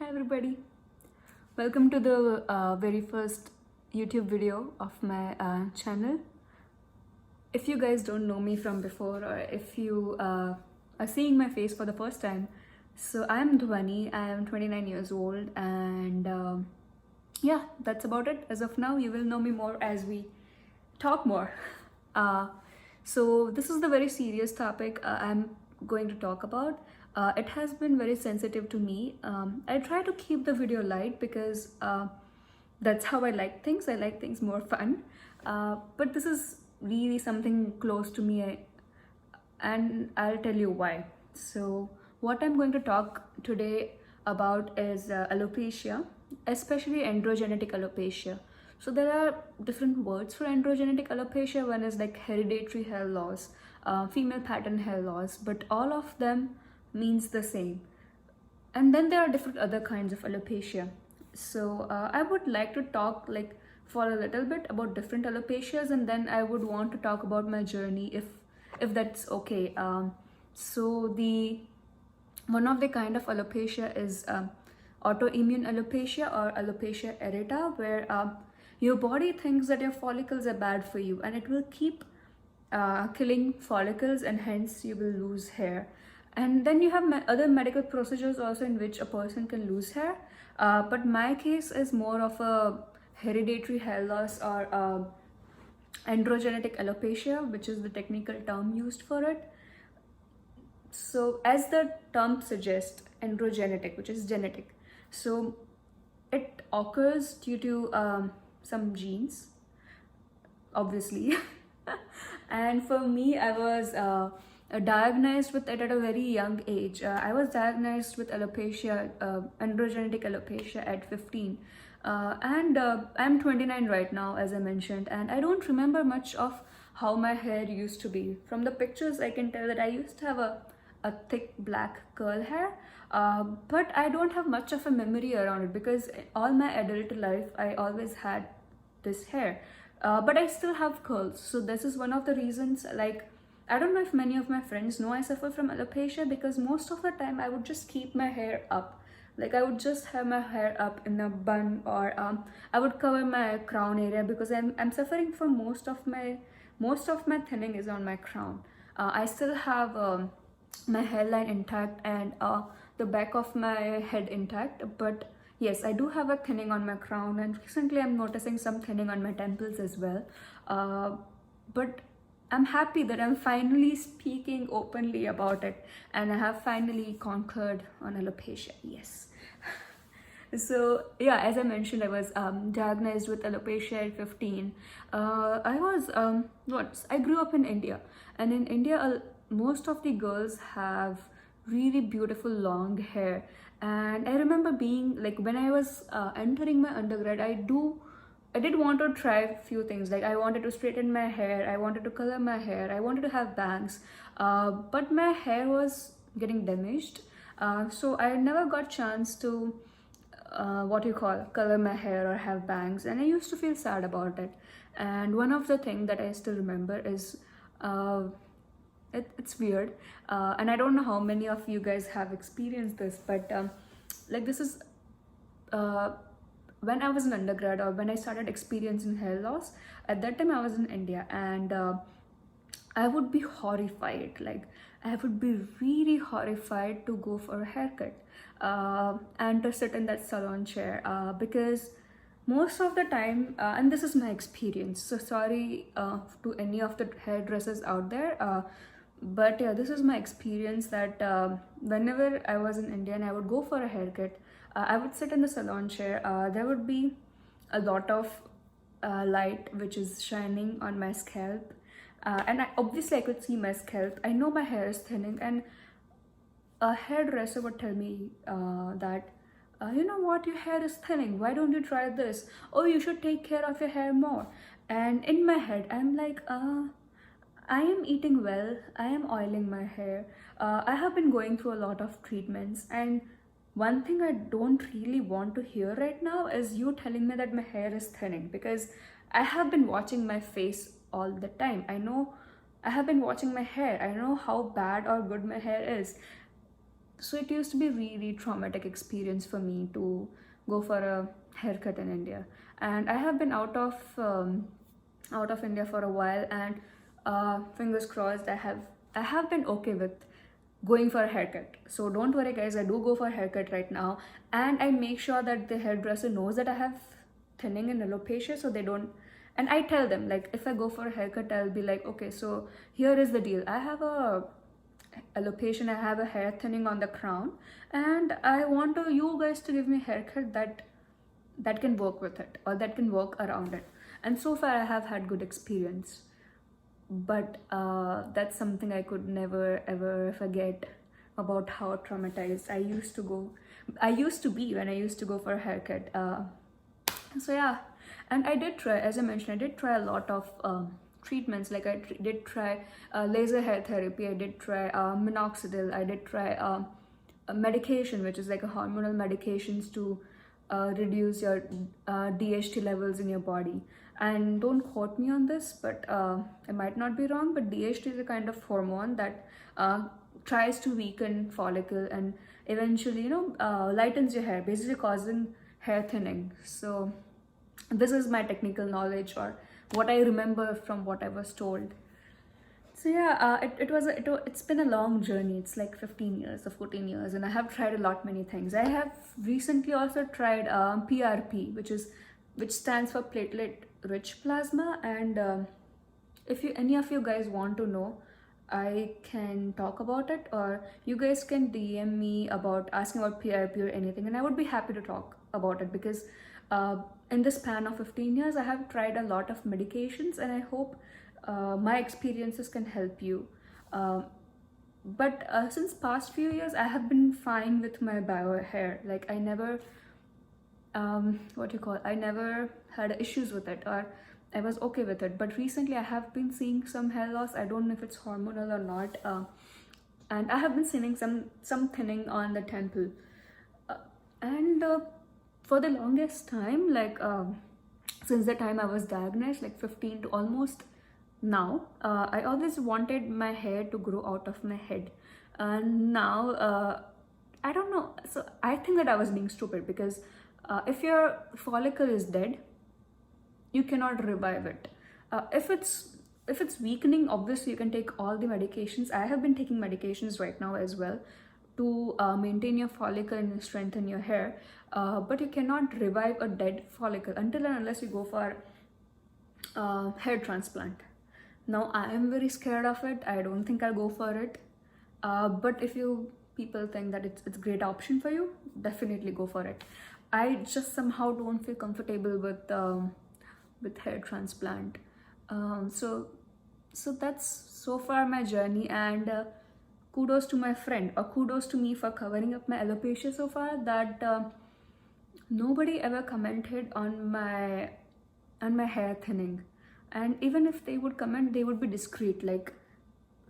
Hi everybody, welcome to the very first YouTube video of my channel. If you guys don't know me from before, or if you are seeing my face for the first time, so I'm Dhwani, I am 29 years old, and yeah, that's about it. As of now, you will know me more as we talk more. Uh, so this is the very serious topic I'm going to talk about. It has been very sensitive to me. I try to keep the video light because that's how I like things. I like things more fun. But this is really something close to me, and I'll tell you why. So, what I'm going to talk today about is alopecia, especially androgenetic alopecia. So, there are different words for androgenetic alopecia. One is like hereditary hair loss, female pattern hair loss, but all of them means the same. And then there are different other kinds of alopecia. So I would like to talk like for a little bit about different alopecias, and then I would want to talk about my journey if that's okay. So the one of the kind of alopecia is autoimmune alopecia or alopecia areata, where your body thinks that your follicles are bad for you, and it will keep killing follicles, and hence you will lose hair. And then you have other medical procedures also in which a person can lose hair, but my case is more of a hereditary hair loss, or androgenetic alopecia, which is the technical term used for it. So as the term suggests, androgenetic, which is genetic, so it occurs due to some genes, obviously. And for me, I was diagnosed with it at a very young age. I was diagnosed with alopecia, androgenetic alopecia, at 15. And I'm 29 right now, as I mentioned, and I don't remember much of how my hair used to be. From the pictures, I can tell that I used to have a thick black curl hair, but I don't have much of a memory around it because all my adult life I always had this hair. But I still have curls, so this is one of the reasons. Like, I don't know if many of my friends know I suffer from alopecia, because most of the time I would just keep my hair up. Like, I would just have my hair up in a bun, or I would cover my crown area, because I'm suffering from most of my thinning is on my crown. I still have my hairline intact, and the back of my head intact, but yes, I do have a thinning on my crown, and recently I'm noticing some thinning on my temples as well. But I'm happy that I'm finally speaking openly about it, and I have finally conquered on alopecia. Yes. So yeah, as I mentioned, I was diagnosed with alopecia at 15. I was I grew up in India, and in India, most of the girls have really beautiful long hair. And I remember being like, when I was entering my undergrad, I did want to try a few things. Like, I wanted to straighten my hair, I wanted to color my hair, I wanted to have bangs, but my hair was getting damaged. So I never got chance to what you call color my hair or have bangs, and I used to feel sad about it. And one of the things that I still remember is it's weird, and I don't know how many of you guys have experienced this, but like, this is uh, when I was an undergrad, or when I started experiencing hair loss. At that time I was in India, and I would be horrified. Like, I would be really horrified to go for a haircut and to sit in that salon chair, because most of the time, and this is my experience, so sorry to any of the hairdressers out there, but yeah, this is my experience, that whenever I was in India and I would go for a haircut, I would sit in the salon chair. There would be a lot of light which is shining on my scalp, and obviously I could see my scalp. I know my hair is thinning, and a hairdresser would tell me that, you know what, your hair is thinning, why don't you try this? Oh, you should take care of your hair more. And in my head, I'm like, I am eating well, I am oiling my hair, I have been going through a lot of treatments, and one thing I don't really want to hear right now is you telling me that my hair is thinning, because I have been watching my face all the time. I know, I have been watching my hair, I know how bad or good my hair is. So it used to be really traumatic experience for me to go for a haircut in India, and I have been out of India for a while, and fingers crossed, I have been okay with going for a haircut. So don't worry, guys. I do go for a haircut right now, and I make sure that the hairdresser knows that I have thinning and alopecia, so they don't. And I tell them, like, if I go for a haircut, I'll be like, okay, so here is the deal. I have a alopecia, I have a hair thinning on the crown, and I want you guys to give me a haircut that can work with it, or that can work around it. And so far I have had good experience, but that's something I could never ever forget, about how traumatized I used to be when I used to go for a haircut. So yeah, and I did try, as I mentioned, I did try a lot of treatments. Like I did try laser hair therapy, I did try minoxidil, I did try a medication which is like a hormonal medications to reduce your DHT levels in your body. And don't quote me on this, but I might not be wrong, but DHT is a kind of hormone that tries to weaken follicle and eventually, lightens your hair, basically causing hair thinning. So this is my technical knowledge, or what I remember from what I was told. So yeah, it's been a long journey. It's like 15 years or 14 years, and I have tried a lot many things. I have recently also tried PRP, which stands for platelet rich plasma. And if any of you guys want to know, I can talk about it, or you guys can DM me about asking about PRP or anything, and I would be happy to talk about it, because in the span of 15 years, I have tried a lot of medications, and I hope my experiences can help you. But since past few years, I have been fine with my bio hair. Like I never, I never had issues with it, or I was okay with it. But recently, I have been seeing some hair loss. I don't know if it's hormonal or not, and I have been seeing some thinning on the temple, and for the longest time, like since the time I was diagnosed, like 15 to almost now, I always wanted my hair to grow out of my head, and now I don't know. So I think that I was being stupid, because if your follicle is dead, you cannot revive it. If it's weakening, obviously you can take all the medications. I have been taking medications right now as well to maintain your follicle and strengthen your hair, but you cannot revive a dead follicle until and unless you go for hair transplant. Now I am very scared of it. I don't think I'll go for it, but if you people think that it's a great option for you, definitely go for it. I just somehow don't feel comfortable with hair transplant. So that's so far my journey, and kudos to my friend, or kudos to me for covering up my alopecia so far, that nobody ever commented on my hair thinning. And even if they would comment, they would be discreet. Like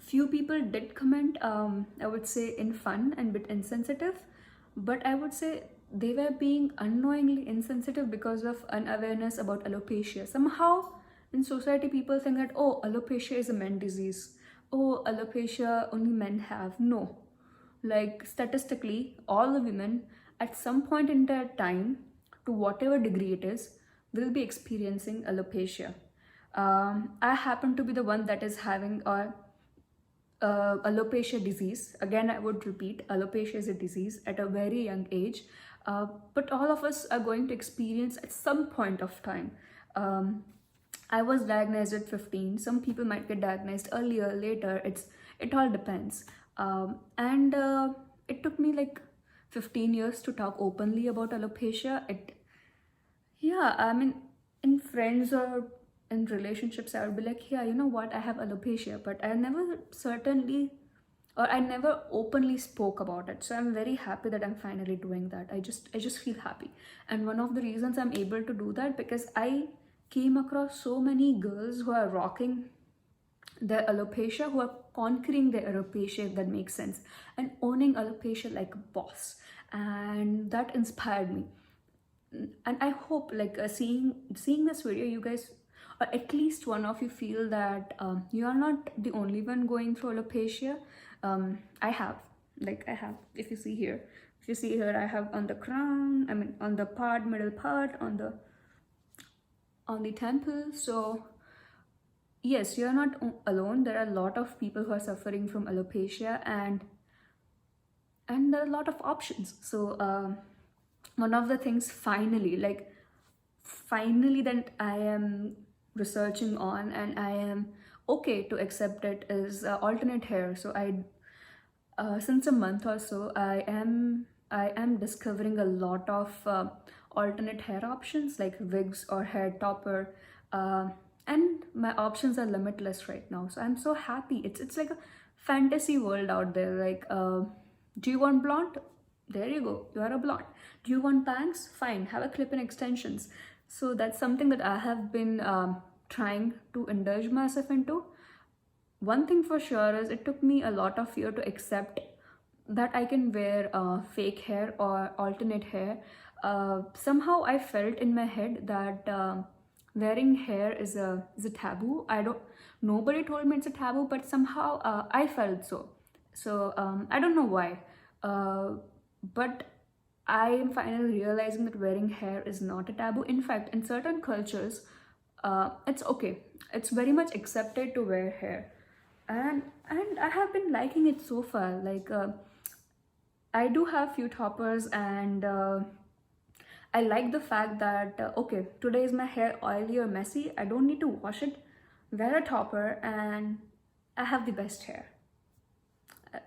few people did comment, I would say in fun and bit insensitive, but I would say they were being unknowingly insensitive because of unawareness about alopecia. Somehow in society, people think that, oh, alopecia is a men disease. Oh, alopecia only men have. No. Like statistically, all the women at some point in their time, to whatever degree it is, will be experiencing alopecia. I happen to be the one that is having a alopecia disease. Again, I would repeat, alopecia is a disease at a very young age, but all of us are going to experience at some point of time. I was diagnosed at 15. Some people might get diagnosed earlier, later. It all depends. And it took me like 15 years to talk openly about alopecia. Yeah, I mean, in friends or in relationships, I would be like, yeah, you know what, I have alopecia, but I never I never openly spoke about it. So I'm very happy that I'm finally doing that. I just feel happy. And one of the reasons I'm able to do that, because I came across so many girls who are rocking their alopecia, who are conquering their alopecia, if that makes sense, and owning alopecia like a boss. And that inspired me. And I hope, like, seeing this video, you guys, or at least one of you, feel that you are not the only one going through alopecia. I have. like I have, if you see here, I have on the crown, I mean on the part, middle part, on the temple. So yes, you're not alone. There are a lot of people who are suffering from alopecia, and there are a lot of options. So one of the things, finally, that I am researching on, and I am okay to accept it, is alternate hair. So since a month or so, I am discovering a lot of alternate hair options like wigs or hair topper, uh, and my options are limitless right now. So I'm so happy. It's like a fantasy world out there. Like, do you want blonde? There you go. You are a blonde. Do you want bangs? Fine. Have a clip-in extensions. So that's something that I have been trying to indulge myself into. One thing for sure is it took me a lot of year to accept that I can wear fake hair or alternate hair. Somehow I felt in my head that wearing hair is a taboo. I don't. Nobody told me it's a taboo, but somehow I felt so. So I don't know why, but I am finally realizing that wearing hair is not a taboo. In fact, in certain cultures, it's okay. It's very much accepted to wear hair, and I have been liking it so far. Like, I do have few toppers, and I like the fact that okay, today is my hair oily or messy. I don't need to wash it. Wear a topper, and I have the best hair.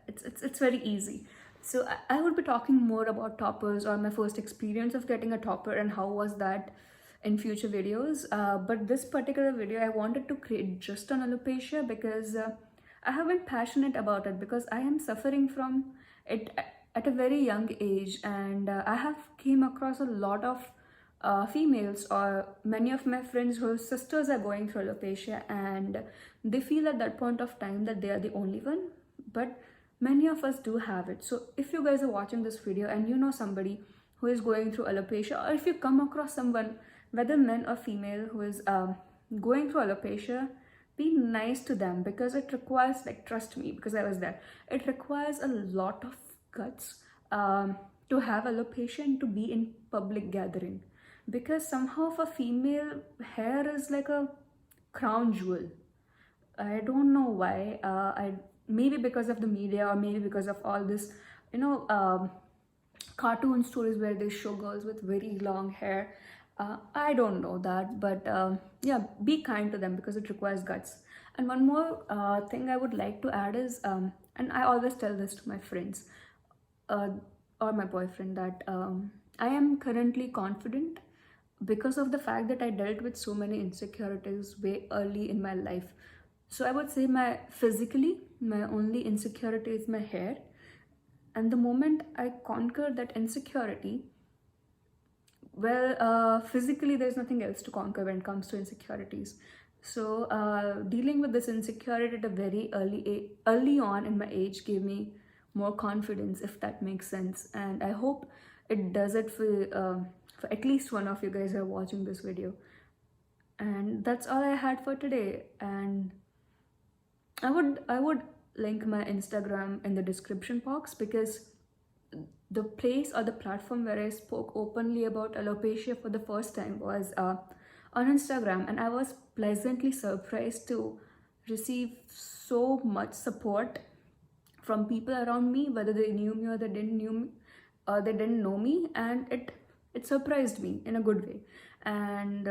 It's very easy. So I would be talking more about toppers or my first experience of getting a topper and how was that in future videos. But this particular video I wanted to create just on alopecia because I have been passionate about it because I am suffering from it at a very young age, and I have came across a lot of females or many of my friends whose sisters are going through alopecia, and they feel at that point of time that they are the only one, but many of us do have it. So if you guys are watching this video and you know somebody who is going through alopecia, or if you come across someone, whether men or female, who is going through alopecia, be nice to them because it requires, like, trust me, because I was there, it requires a lot of guts to have alopecia and to be in public gathering, because somehow for female, hair is like a crown jewel. I don't know why. I maybe because of the media, or maybe because of all this, you know, cartoon stories where they show girls with very long hair. I don't know that, but yeah, be kind to them because it requires guts. And one more thing I would like to add is, and I always tell this to my friends uh, or my boyfriend, that I am currently confident because of the fact that I dealt with so many insecurities way early in my life. So I would say my only insecurity is my hair. And the moment I conquer that insecurity, well, physically, there's nothing else to conquer when it comes to insecurities. So dealing with this insecurity at a very early on in my age gave me more confidence, if that makes sense. And I hope it does it for at least one of you guys who are watching this video. And that's all I had for today. And I would link my Instagram in the description box, because the place or the platform where I spoke openly about alopecia for the first time was on Instagram, and I was pleasantly surprised to receive so much support from people around me, whether they knew me or they didn't knew me, or they didn't know me, and it surprised me in a good way. And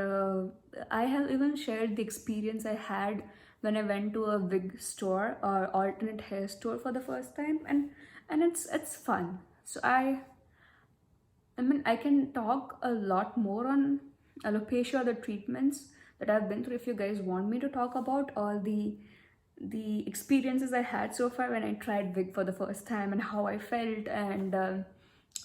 I have even shared the experience I had when I went to a wig store or alternate hair store for the first time, and it's fun. So I mean, I can talk a lot more on alopecia or the treatments that I've been through if you guys want me to talk about all the experiences I had so far when I tried wig for the first time and how I felt, and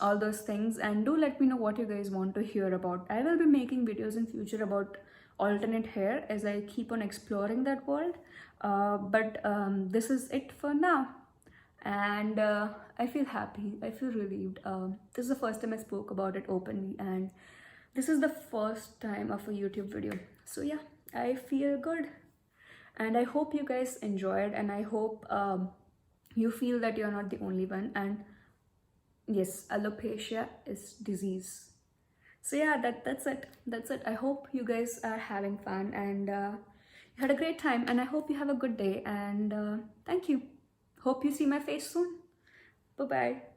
all those things. And do let me know what you guys want to hear about. I will be making videos in future about alternate hair as I keep on exploring that world. But this is it for now. And I feel happy, I feel relieved. This is the first time I spoke about it openly, and this is the first time of a YouTube video. So yeah, I feel good, and I hope you guys enjoyed, and I hope you feel that you're not the only one. And yes, alopecia is disease. So yeah, that's it. I hope you guys are having fun, and you had a great time, and I hope you have a good day, and thank you. Hope you see my face soon. Bye bye.